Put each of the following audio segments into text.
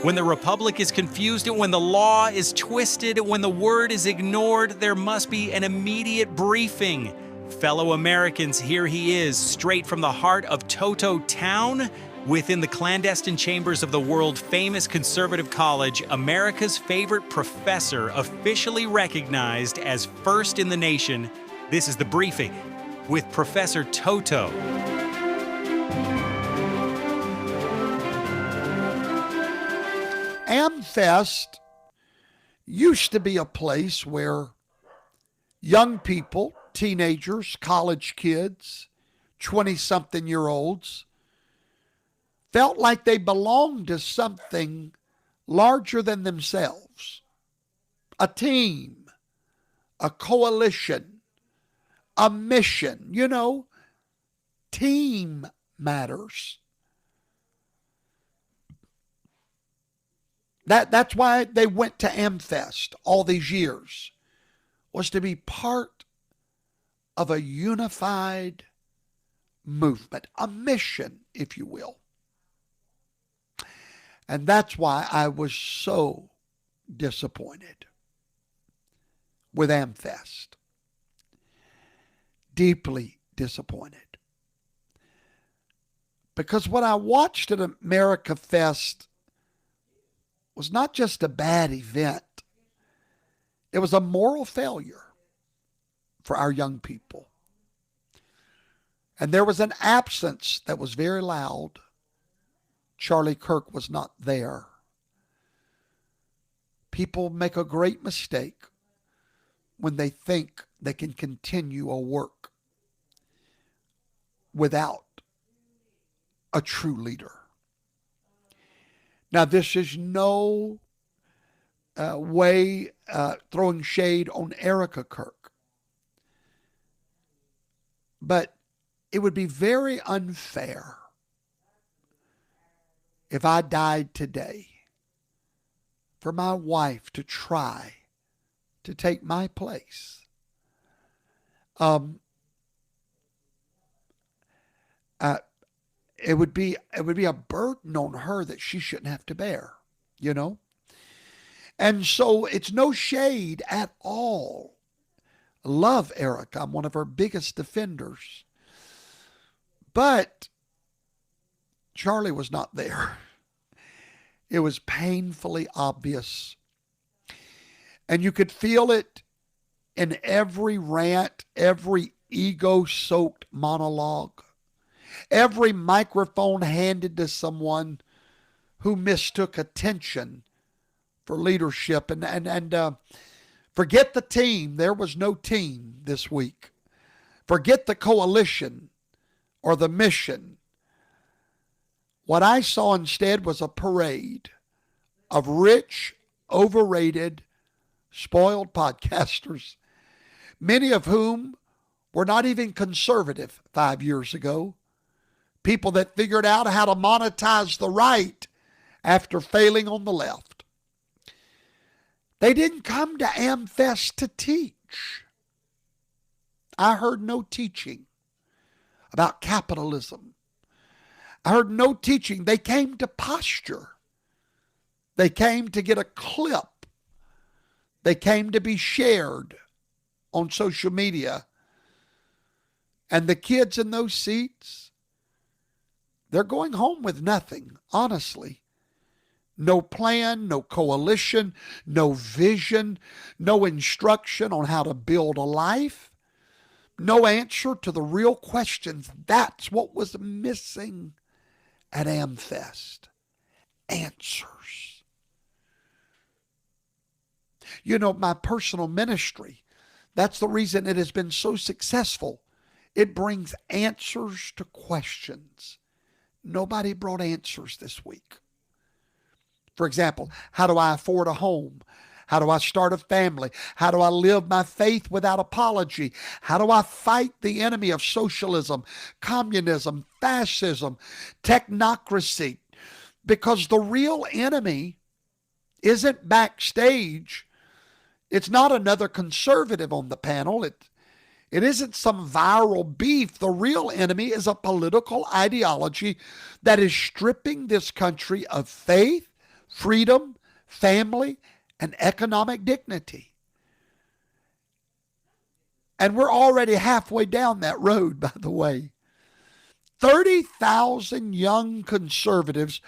When the republic is confused and when the law is twisted, when the word is ignored, there must be an immediate briefing. Fellow Americans, here he is, straight from the heart of Toto town, within the clandestine chambers of the world-famous conservative college, America's favorite professor, officially recognized as first in the nation. This is The Briefing with Professor Toto. AMFEST used to be a place where young people, teenagers, college kids, 20-something-year-olds felt like they belonged to something larger than themselves. A team, a coalition, a mission. You know, team matters. That's why they went to AMFEST all these years, was to be part of a unified movement, a mission, if you will. And that's why I was so disappointed with AMFEST. Deeply disappointed. Because what I watched at America Fest was not just a bad event. It was a moral failure for our young people. And there was an absence that was very loud. Charlie Kirk was not there. People make a great mistake when they think they can continue a work without a true leader. Now, this is no way throwing shade on Erica Kirk. But it would be very unfair if I died today for my wife to try to take my place. It would be a burden on her that she shouldn't have to bear, you know? And so it's no shade at all. Love Erica. I'm one of her biggest defenders. But Charlie was not there. It was painfully obvious. And you could feel it in every rant, every ego-soaked monologue, every microphone handed to someone who mistook attention for leadership. And forget the team. There was no team this week. Forget the coalition or the mission. What I saw instead was a parade of rich, overrated, spoiled podcasters, many of whom were not even conservative 5 years ago. People that figured out how to monetize the right after failing on the left. They didn't come to AMFEST to teach. I heard no teaching about capitalism. I heard no teaching. They came to posture. They came to get a clip. They came to be shared on social media. And the kids in those seats, they're going home with nothing, honestly. No plan, no coalition, no vision, no instruction on how to build a life, no answer to the real questions. That's what was missing at AMFEST. Answers. You know, my personal ministry, that's the reason it has been so successful. It brings answers to questions. Nobody brought answers this week. For example, how do I afford a home? How do I start a family? How do I live my faith without apology? How do I fight the enemy of socialism, communism, fascism, technocracy? Because the real enemy isn't backstage. It's not another conservative on the panel. It isn't some viral beef. The real enemy is a political ideology that is stripping this country of faith, freedom, family, and economic dignity. And we're already halfway down that road, by the way. 30,000 young conservatives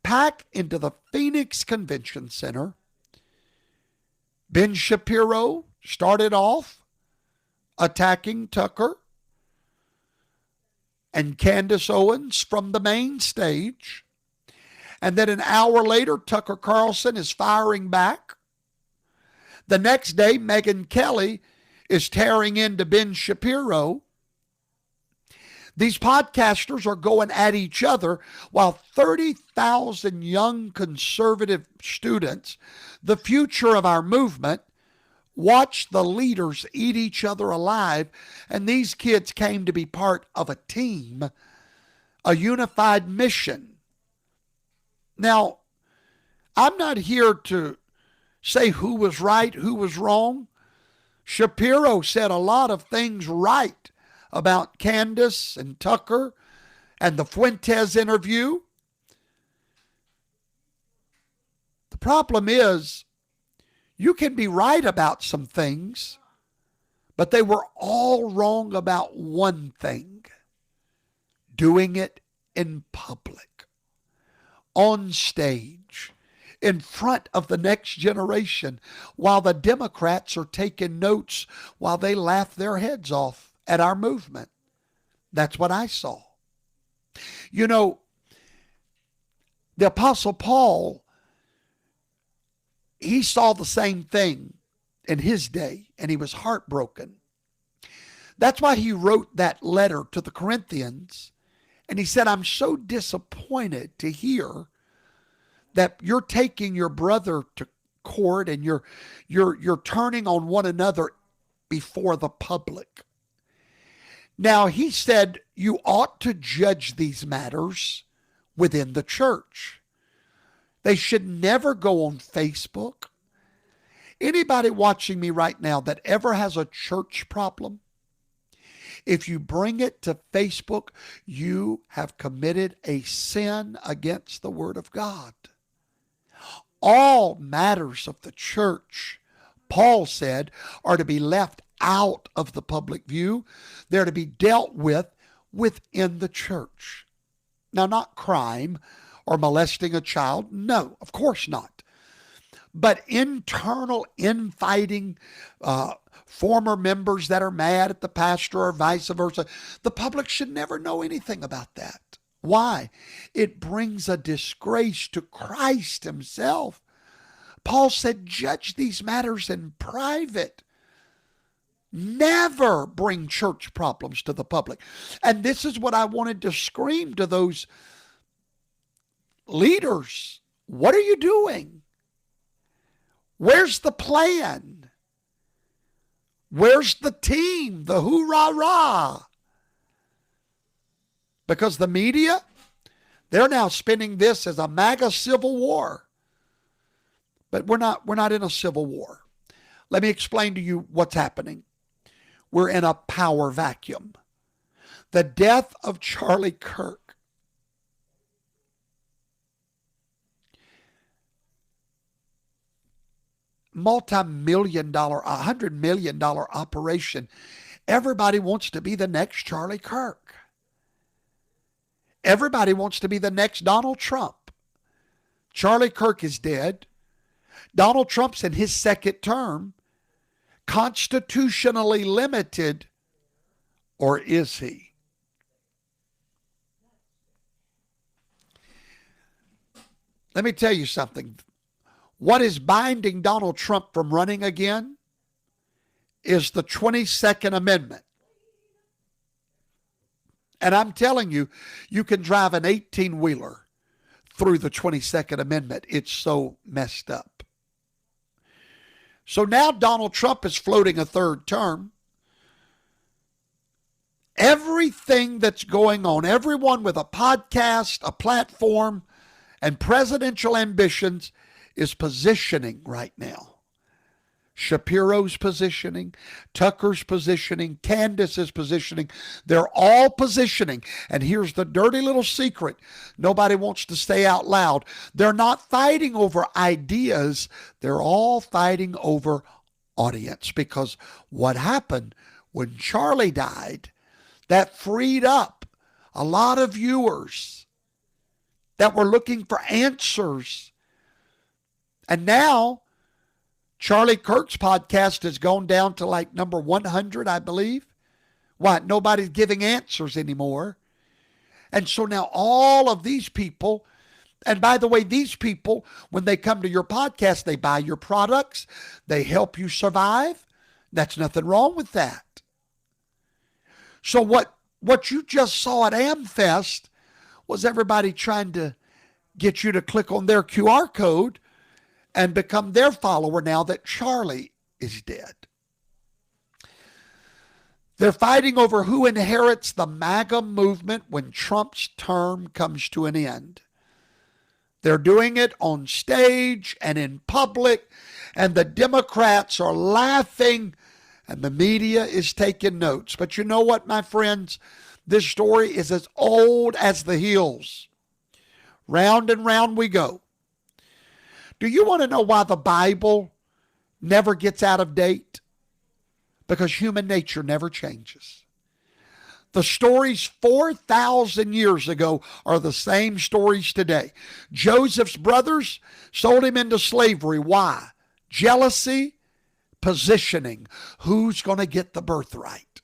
packed into the Phoenix Convention Center. Ben Shapiro started off attacking Tucker and Candace Owens from the main stage. And then an hour later, Tucker Carlson is firing back. The next day, Megyn Kelly is tearing into Ben Shapiro. These podcasters are going at each other while 30,000 young conservative students, the future of our movement, watch the leaders eat each other alive. And these kids came to be part of a team, a unified mission. Now, I'm not here to say who was right, who was wrong. Shapiro said a lot of things right about Candace and Tucker and the Fuentes interview. The problem is, you can be right about some things, but they were all wrong about one thing: doing it in public, on stage, in front of the next generation, while the Democrats are taking notes while they laugh their heads off at our movement. That's what I saw. You know, the Apostle Paul, he saw the same thing in his day, and he was heartbroken. That's why he wrote that letter to the Corinthians, and he said, I'm so disappointed to hear that you're taking your brother to court and you're turning on one another before the public. Now, he said you ought to judge these matters within the church. They should never go on Facebook. Anybody watching me right now that ever has a church problem, if you bring it to Facebook, you have committed a sin against the Word of God. All matters of the church, Paul said, are to be left out of the public view. They're to be dealt with within the church. Now, not crime or molesting a child. No, of course not. But internal infighting, former members that are mad at the pastor or vice versa, the public should never know anything about that. Why? It brings a disgrace to Christ himself. Paul said, judge these matters in private. Never bring church problems to the public. And this is what I wanted to scream to those leaders. What are you doing? Where's the plan? Where's the team? The hoorah-rah? Because the media, they're now spinning this as a MAGA civil war. But we're not in a civil war. Let me explain to you what's happening. We're in a power vacuum. The death of Charlie Kirk multi-million dollar, $100 million operation. Everybody wants to be the next Charlie Kirk. Everybody wants to be the next Donald Trump. Charlie Kirk is dead. Donald Trump's in his second term. Constitutionally limited, or is he? Let me tell you something. What is binding Donald Trump from running again is the 22nd Amendment. And I'm telling you, you can drive an 18-wheeler through the 22nd Amendment. It's so messed up. So now Donald Trump is floating a third term. Everything that's going on, everyone with a podcast, a platform, and presidential ambitions is positioning right now Shapiro's positioning, Tucker's positioning, Candace's positioning. They're all positioning. And here's the dirty little secret. Nobody wants to say out loud. They're not fighting over ideas. They're all fighting over audience. Because what happened when Charlie died, that freed up a lot of viewers that were looking for answers. And now Charlie Kirk's podcast has gone down to like number 100, I believe. What? Nobody's giving answers anymore. And so now all of these people, and by the way, these people, when they come to your podcast, they buy your products. They help you survive. That's nothing wrong with that. So what you just saw at AMFEST was everybody trying to get you to click on their QR code and become their follower now that Charlie is dead. They're fighting over who inherits the MAGA movement when Trump's term comes to an end. They're doing it on stage and in public, and the Democrats are laughing, and the media is taking notes. But you know what, my friends? This story is as old as the hills. Round and round we go. Do you want to know why the Bible never gets out of date? Because human nature never changes. The stories 4,000 years ago are the same stories today. Joseph's brothers sold him into slavery. Why? Jealousy, positioning. Who's going to get the birthright?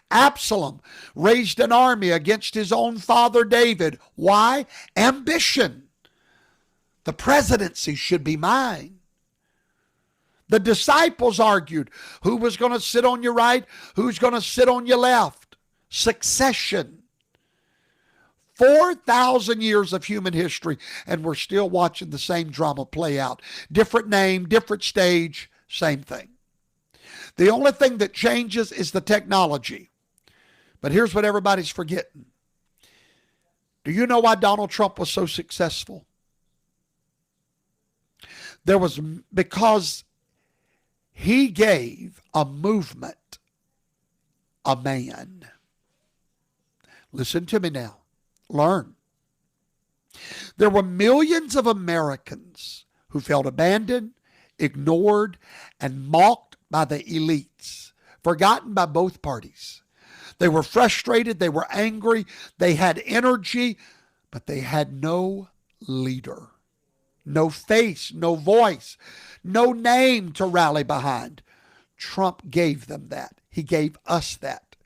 Absalom raised an army against his own father David. Why? Ambition. The presidency should be mine. The disciples argued who was going to sit on your right, who's going to sit on your left. Succession. 4,000 years of human history, and we're still watching the same drama play out. Different name, different stage, same thing. The only thing that changes is the technology. But here's what everybody's forgetting. Do you know why Donald Trump was so successful? Because he gave a movement a man. Listen to me now. Learn. There were millions of Americans who felt abandoned, ignored, and mocked by the elites, forgotten by both parties. They were frustrated, they were angry, they had energy, but they had no leader, no face, no voice, no name to rally behind. Trump gave them that. He gave us that.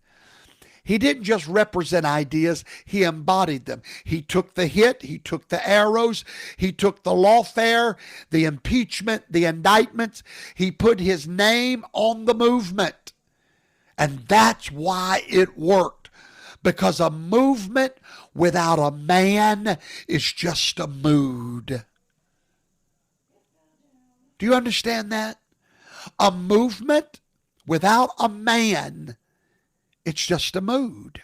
He didn't just represent ideas, he embodied them. He took the hit, he took the arrows, he took the lawfare, the impeachment, the indictments. He put his name on the movement. And that's why it worked. Because a movement without a man is just a mood. Do you understand that? A movement without a man, it's just a mood.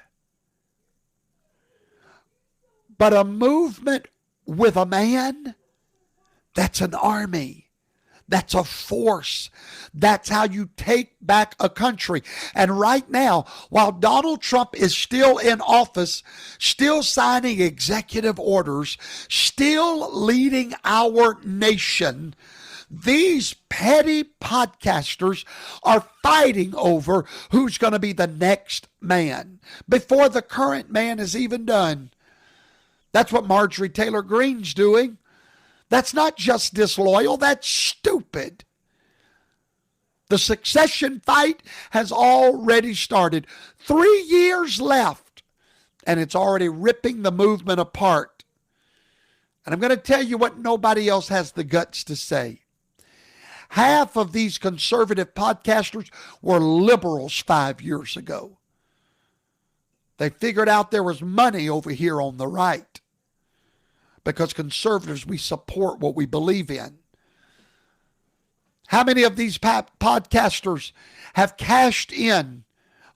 But a movement with a man, that's an army. That's a force. That's how you take back a country. And right now, while Donald Trump is still in office, still signing executive orders, still leading our nation, these petty podcasters are fighting over who's going to be the next man before the current man is even done. That's what Marjorie Taylor Greene's doing. That's not just disloyal, that's stupid. The succession fight has already started. 3 years left, and it's already ripping the movement apart. And I'm going to tell you what nobody else has the guts to say. Half of these conservative podcasters were liberals 5 years ago. They figured out there was money over here on the right. Because conservatives, we support what we believe in. How many of these podcasters have cashed in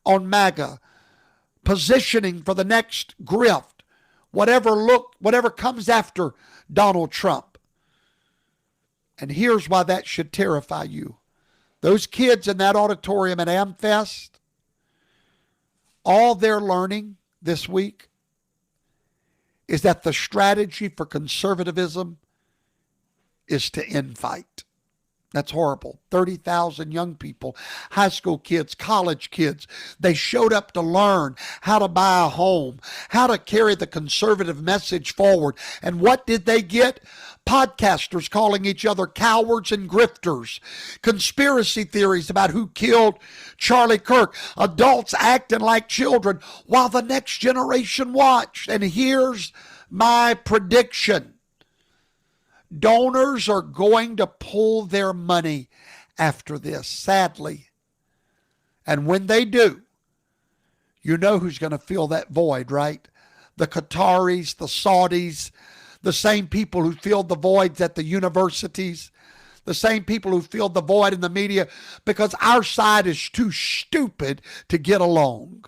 on MAGA, positioning for the next grift, whatever comes after Donald Trump? And here's why that should terrify you. Those kids in that auditorium at AMFEST, all they're learning this week is that the strategy for conservatism is to infight. That's horrible. 30,000 young people, high school kids, college kids, they showed up to learn how to buy a home, how to carry the conservative message forward. And what did they get? Podcasters calling each other cowards and grifters, conspiracy theories about who killed Charlie Kirk, adults acting like children while the next generation watched. And here's my prediction. Donors are going to pull their money after this, sadly. And when they do, you know who's going to fill that void, right? The Qataris, the Saudis, the same people who filled the voids at the universities, the same people who filled the void in the media, because our side is too stupid to get along.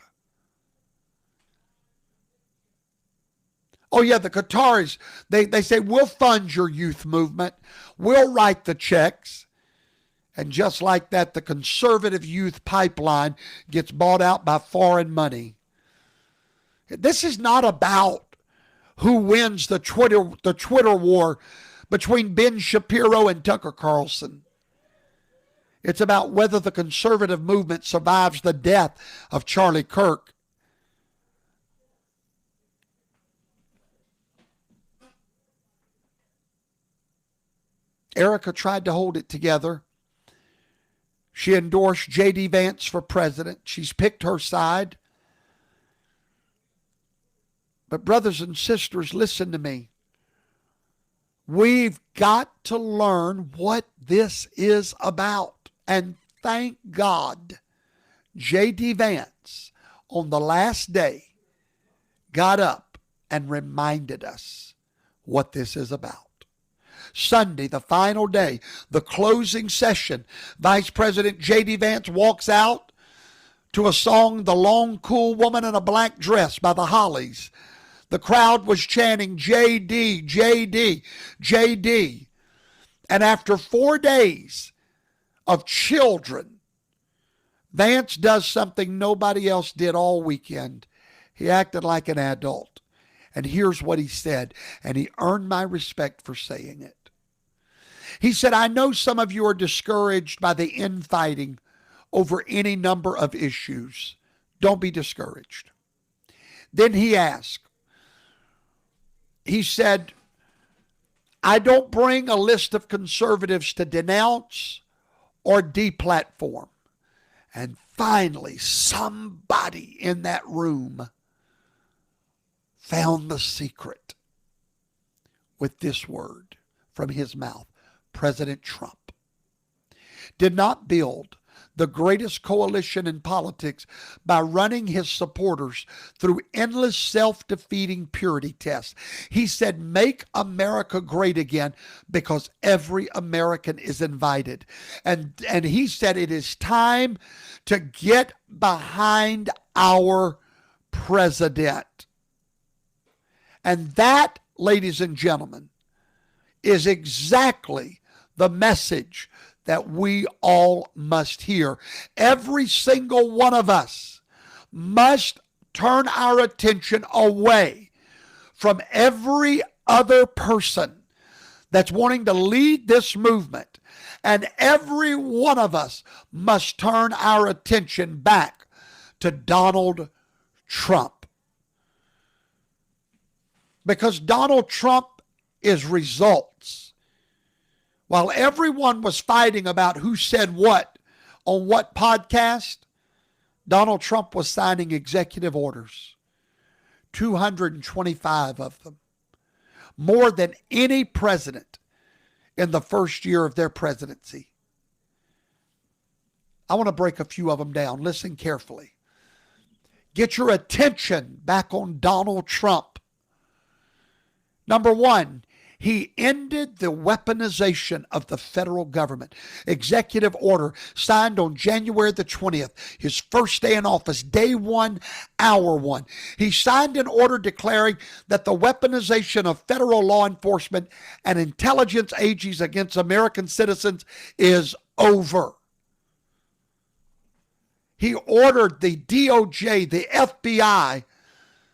Oh, yeah, the Qataris, they say, we'll fund your youth movement. We'll write the checks. And just like that, the conservative youth pipeline gets bought out by foreign money. This is not about who wins the Twitter war between Ben Shapiro and Tucker Carlson. It's about whether the conservative movement survives the death of Charlie Kirk. Erica tried to hold it together. She endorsed J.D. Vance for president. She's picked her side. But brothers and sisters, listen to me. We've got to learn what this is about. And thank God, J.D. Vance, on the last day, got up and reminded us what this is about. Sunday, the final day, the closing session, Vice President J.D. Vance walks out to a song, The Long Cool Woman in a Black Dress by the Hollies. The crowd was chanting, J.D., J.D., J.D. And after 4 days of children, Vance does something nobody else did all weekend. He acted like an adult. And here's what he said, and he earned my respect for saying it. He said, I know some of you are discouraged by the infighting over any number of issues. Don't be discouraged. Then he asked, he said, I don't bring a list of conservatives to denounce or deplatform. And finally, somebody in that room found the secret with this word from his mouth. President Trump did not build the greatest coalition in politics by running his supporters through endless self-defeating purity tests. He said, make America great again because every American is invited. And he said, it is time to get behind our president. And that, ladies and gentlemen, is exactly the message that we all must hear. Every single one of us must turn our attention away from every other person that's wanting to lead this movement. And every one of us must turn our attention back to Donald Trump. Because Donald Trump is results. While everyone was fighting about who said what on what podcast, Donald Trump was signing executive orders, 225 of them, more than any president in the first year of their presidency. I want to break a few of them down. Listen carefully. Get your attention back on Donald Trump. Number one, He ended the weaponization of the federal government. Executive order signed on January the 20th, his first day in office, day one, hour one. He signed an order declaring that the weaponization of federal law enforcement and intelligence agencies against American citizens is over. He ordered the DOJ, the FBI,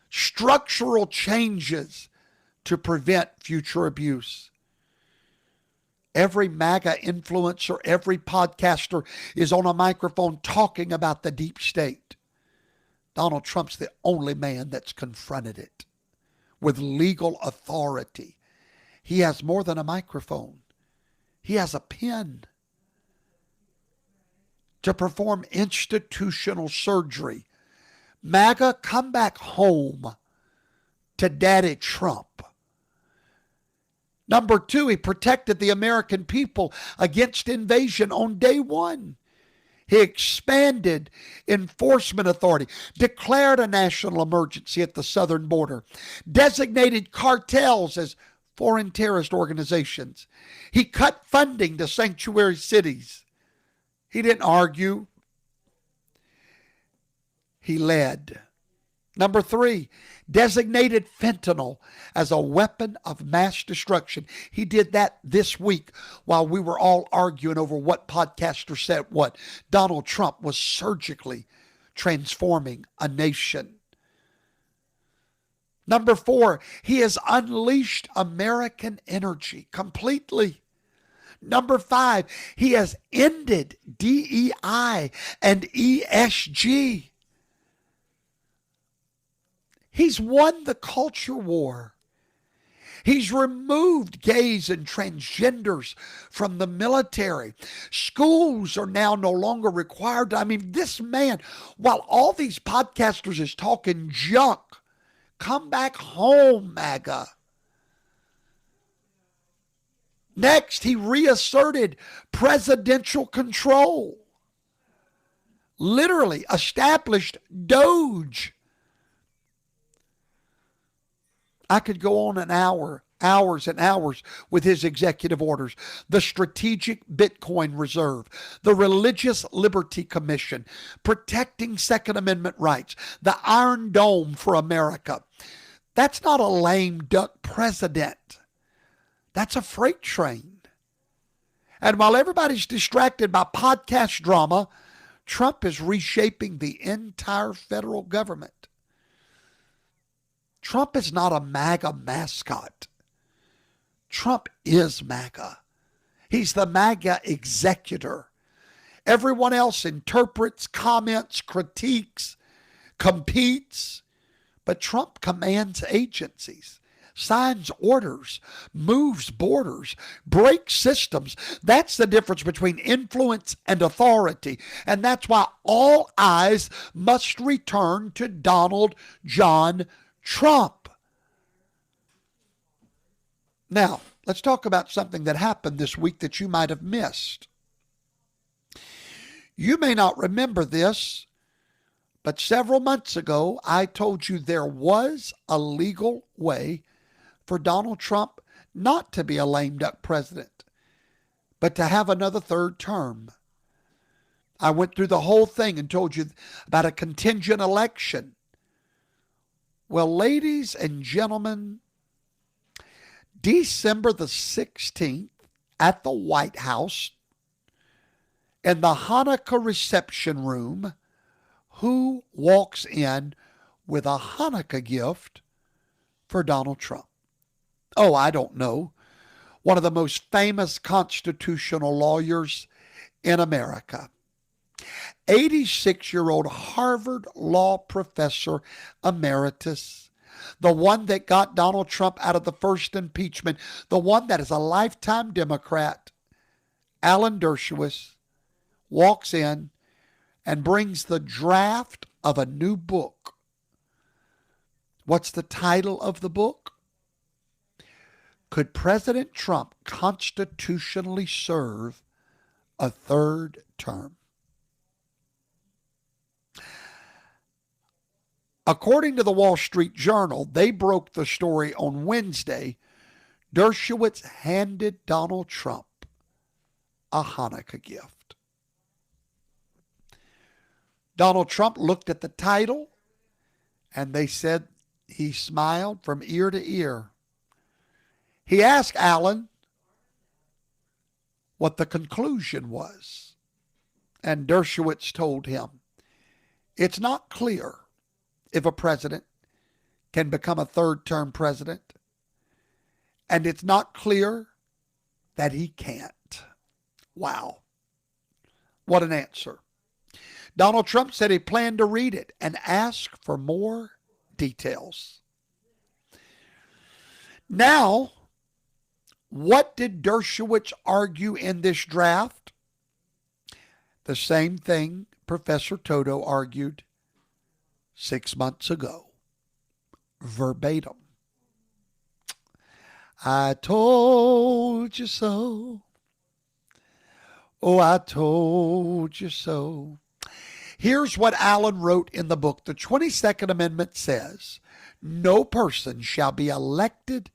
structural changes to prevent future abuse. Every MAGA influencer, every podcaster is on a microphone talking about the deep state. Donald Trump's the only man that's confronted it with legal authority. He has more than a microphone. He has a pen to perform institutional surgery. MAGA, come back home to Daddy Trump. Number two, he protected the American people against invasion on day one. He expanded enforcement authority, declared a national emergency at the southern border, designated cartels as foreign terrorist organizations. He cut funding to sanctuary cities. He didn't argue. He led. Number three, designated fentanyl as a weapon of mass destruction. He did that this week while we were all arguing over what podcaster said what. Donald Trump was surgically transforming a nation. Number four, he has unleashed American energy completely. Number five, he has ended DEI and ESG. He's won the culture war. He's removed gays and transgenders from the military. Schools are now no longer required. I mean, this man, while all these podcasters is talking junk, come back home, MAGA. Next, he reasserted presidential control. Literally established Doge. I could go on hours and hours with his executive orders. The Strategic Bitcoin Reserve, the Religious Liberty Commission, protecting Second Amendment rights, the Iron Dome for America. That's not a lame duck president. That's a freight train. And while everybody's distracted by podcast drama, Trump is reshaping the entire federal government. Trump is not a MAGA mascot. Trump is MAGA. He's the MAGA executor. Everyone else interprets, comments, critiques, competes, but Trump commands agencies, signs orders, moves borders, breaks systems. That's the difference between influence and authority. And that's why all eyes must return to Donald John Trump. Now, let's talk about something that happened this week that you might have missed. You may not remember this, but several months ago, I told you there was a legal way for Donald Trump not to be a lame duck president, but to have another third term. I went through the whole thing and told you about a contingent election. Well, ladies and gentlemen, December the 16th at the White House, in the Hanukkah reception room, who walks in with a Hanukkah gift for Donald Trump? Oh, I don't know. One of the most famous constitutional lawyers in America. 86-year-old Harvard law professor emeritus, the one that got Donald Trump out of the first impeachment, the one that is a lifetime Democrat, Alan Dershowitz, walks in and brings the draft of a new book. What's the title of the book? Could President Trump constitutionally serve a third term? According to the Wall Street Journal, they broke the story on Wednesday Dershowitz handed Donald Trump a Hanukkah gift. Donald Trump looked at the title, and they said he smiled from ear to ear. He asked Allen what the conclusion was, and Dershowitz told him, it's not clear if a president can become a third-term president, and it's not clear that he can't. Wow. What an answer. Donald Trump said he planned to read it and ask for more details. Now, what did Dershowitz argue in this draft? The same thing Professor Toto argued 6 months ago. Verbatim. I told you so. Oh, I told you so. Here's what Allen wrote in the book. The 22nd Amendment says, no person shall be elected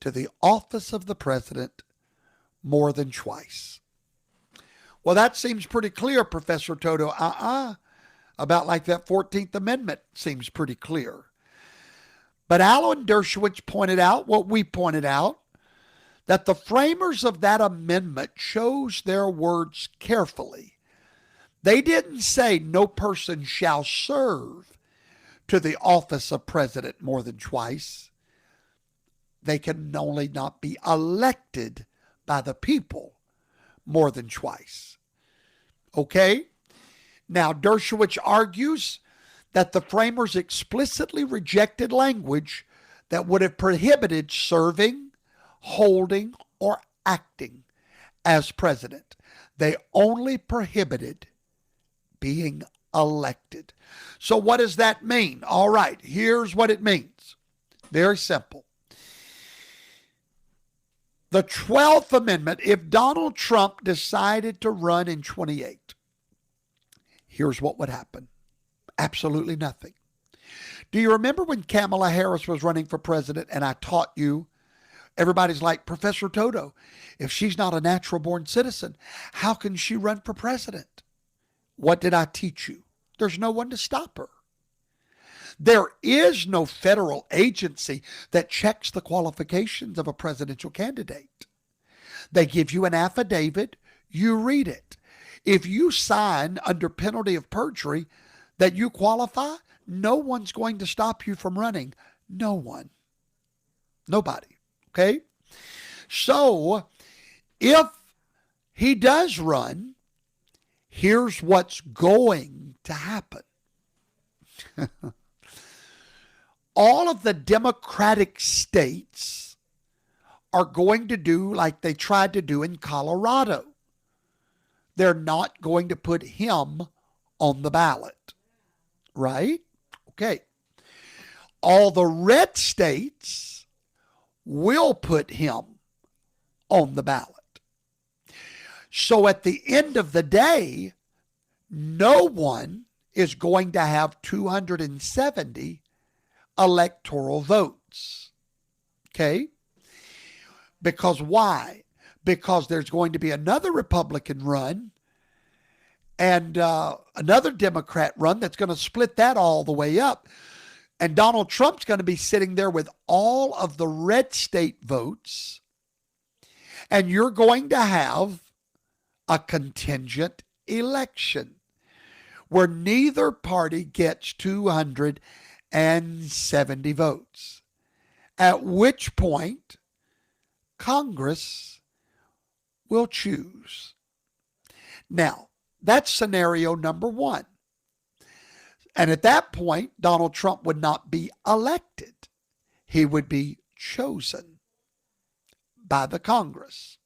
to the office of the president more than twice. Well, that seems pretty clear, Professor Toto. About like that 14th Amendment seems pretty clear. But Alan Dershowitz pointed out what we pointed out, that the framers of that amendment chose their words carefully. They didn't say no person shall serve to the office of president more than twice. They can only not be elected by the people more than twice. Okay? Now, Dershowitz argues that the framers explicitly rejected language that would have prohibited serving, holding, or acting as president. They only prohibited being elected. So what does that mean? All right, here's what it means. Very simple. The 12th Amendment, if Donald Trump decided to run in 28, here's what would happen. Absolutely nothing. Do you remember when Kamala Harris was running for president and I taught you, everybody's like, Professor Toto, if she's not a natural born citizen, how can she run for president? What did I teach you? There's no one to stop her. There is no federal agency that checks the qualifications of a presidential candidate. They give you an affidavit, you read it. If you sign under penalty of perjury that you qualify, no one's going to stop you from running. No one. Nobody. Okay? So, if he does run, here's what's going to happen. All of the Democratic states are going to do like they tried to do in Colorado. They're not going to put him on the ballot. Right? Okay. All the red states will put him on the ballot. So at the end of the day, no one is going to have 270 electoral votes. Okay? Because why? Because there's going to be another Republican run and another Democrat run that's going to split that all the way up. And Donald Trump's going to be sitting there with all of the red state votes. And you're going to have a contingent election where neither party gets 270 votes. At which point, Congress will choose. Now, that's scenario number one. And at that point, Donald Trump would not be elected. He would be chosen by the Congress.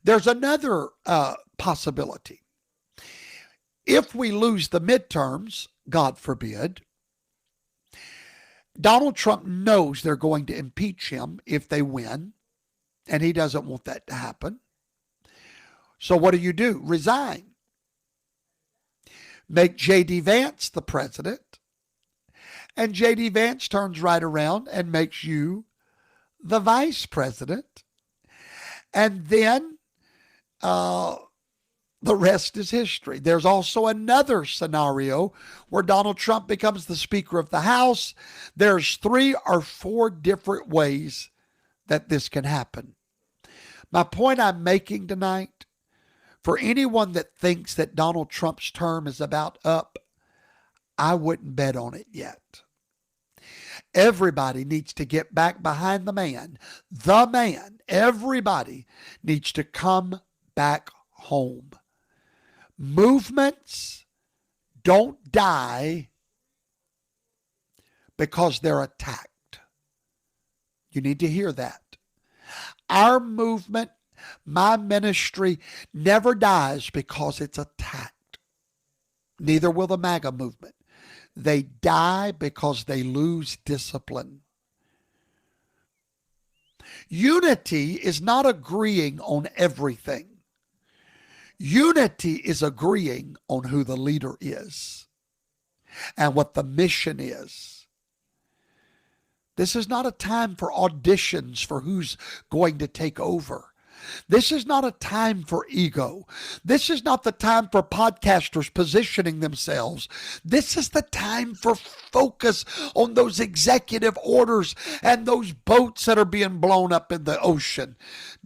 There's another possibility. If we lose the midterms, God forbid, Donald Trump knows they're going to impeach him if they win, and he doesn't want that to happen. So what do? Resign. Make J.D. Vance the president, and J.D. Vance turns right around and makes you the vice president. And then the rest is history. There's also another scenario where Donald Trump becomes the Speaker of the House. There's 3 or 4 different ways that this can happen. My point I'm making tonight, for anyone that thinks that Donald Trump's term is about up, I wouldn't bet on it yet. Everybody needs to get back behind the man. The man. Everybody needs to come back home. Movements don't die because they're attacked. You need to hear that. Our movement, my ministry, never dies because it's attacked. Neither will the MAGA movement. They die because they lose discipline. Unity is not agreeing on everything. Unity is agreeing on who the leader is and what the mission is. This is not a time for auditions for who's going to take over. This is not a time for ego. This is not the time for podcasters positioning themselves. This is the time for focus on those executive orders and those boats that are being blown up in the ocean.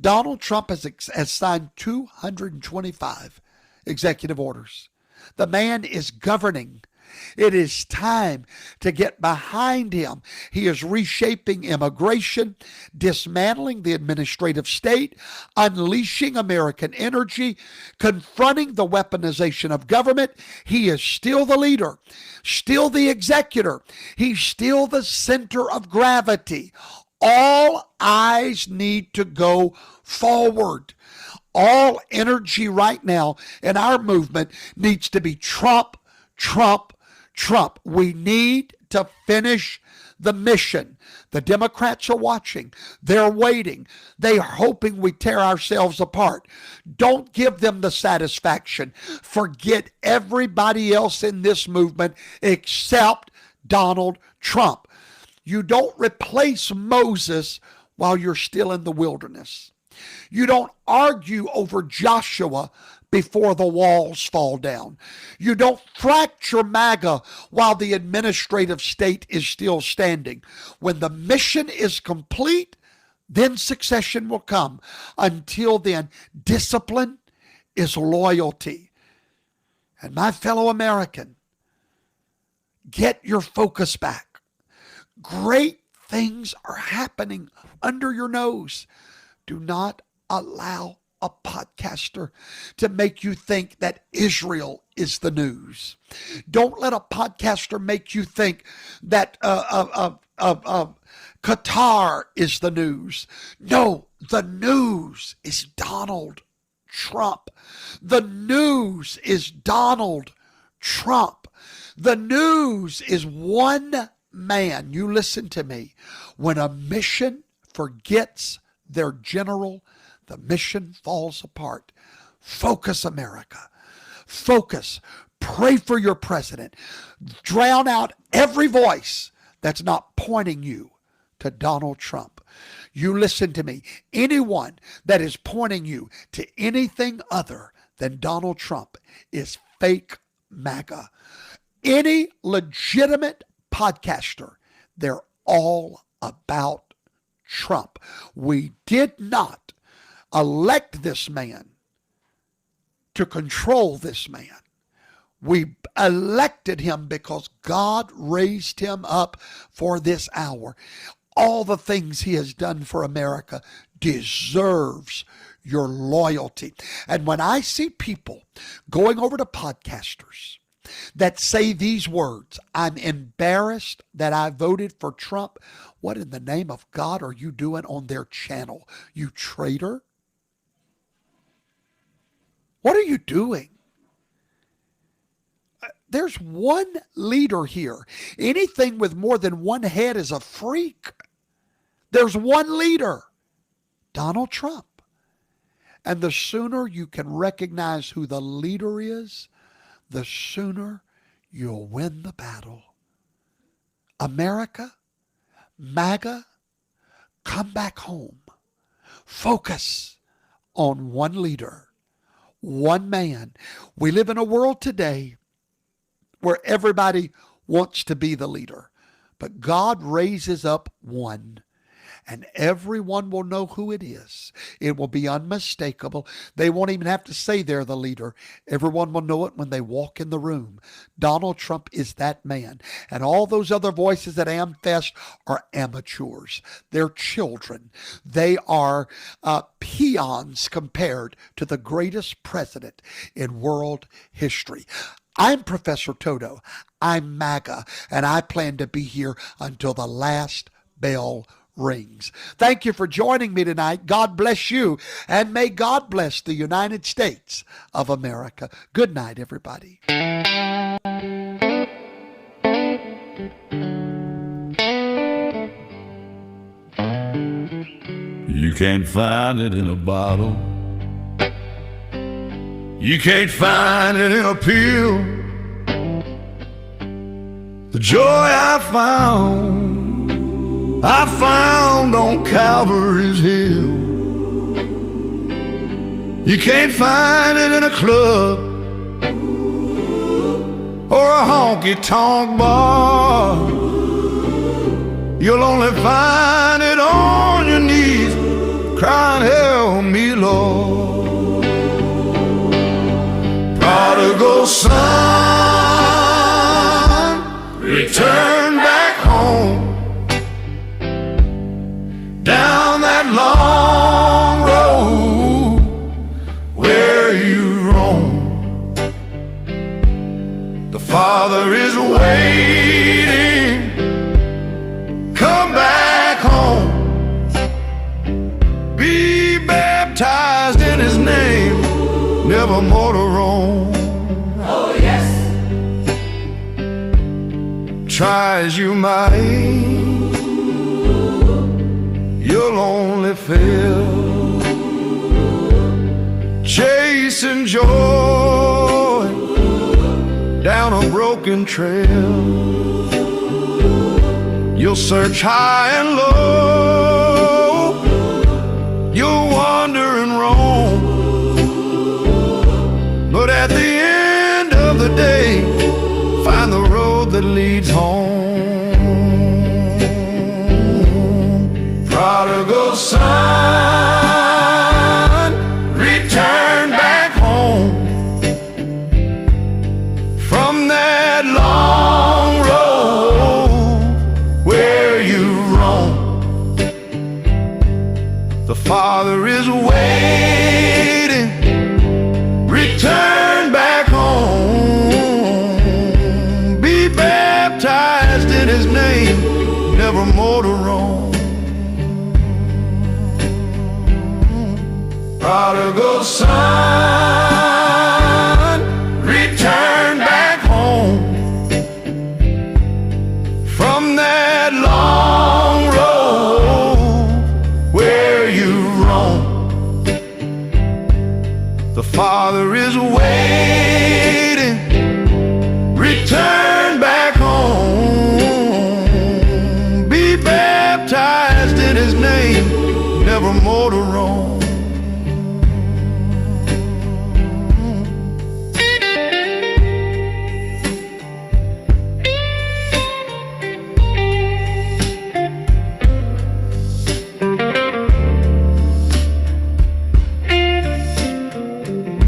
Donald Trump has signed 225 executive orders. The man is governing. It is time to get behind him. He is reshaping immigration, dismantling the administrative state, unleashing American energy, confronting the weaponization of government. He is still the leader, still the executor. He's still the center of gravity. All eyes need to go forward. All energy right now in our movement needs to be Trump, Trump, Trump. We need to finish the mission. The Democrats are watching. They're waiting. They're hoping we tear ourselves apart. Don't give them the satisfaction. Forget everybody else in this movement except Donald Trump. You don't replace Moses while you're still in the wilderness. You don't argue over Joshua before the walls fall down. You don't fracture MAGA while the administrative state is still standing. When the mission is complete, then succession will come. Until then, discipline is loyalty. And my fellow American, get your focus back. Great things are happening under your nose. Do not allow a podcaster to make you think that Israel is the news. Don't let a podcaster make you think that Qatar is the news. No, the news is Donald Trump. The news is Donald Trump. The news is one man. You listen to me. When a mission forgets their general, the mission falls apart. Focus, America. Focus. Pray for your president. Drown out every voice that's not pointing you to Donald Trump. You listen to me. Anyone that is pointing you to anything other than Donald Trump is fake MAGA. Any legitimate podcaster, they're all about Trump. We did not elect this man to control this man. We elected him because God raised him up for this hour. All the things he has done for America deserves your loyalty. And when I see people going over to podcasters that say these words, I'm embarrassed that I voted for Trump. What in the name of God are you doing on their channel, you traitor? What are you doing? There's one leader here. Anything with more than one head is a freak. There's one leader, Donald Trump. And the sooner you can recognize who the leader is, the sooner you'll win the battle. America, MAGA, Come back home. Focus on one leader, one man. We live in a world today where everybody wants to be the leader, but God raises up one, and everyone will know who it is. It will be unmistakable. They won't even have to say they're the leader. Everyone will know it when they walk in the room. Donald Trump is that man. And all those other voices at AMFEST are amateurs. They're children. They are peons compared to the greatest president in world history. I'm Professor Toto. I'm MAGA, and I plan to be here until the last bell rings. Thank you for joining me tonight. God bless you, and may God bless the United States of America. Good night, everybody. You can't find it in a bottle. You can't find it in a pill. The joy I found on Calvary's hill. You can't find it in a club or a honky-tonk bar. You'll only find it on your knees, crying, help me, Lord. Prodigal son, return back home. Down that long road where you roam, the Father is waiting. Come back home. Be baptized in His name, never more to roam. Oh yes. Try as you might, you'll only fail. Chasing joy down a broken trail. You'll search high and low, you'll wander and roam, but at the end of the day, find the road that leads home. Prodigal son, return back home from that long road where you roam. The Father is waiting. Return back home. Be baptized in His name, never more to roam. Prodigal son, return back home from that long road where you roam. The Father is waiting.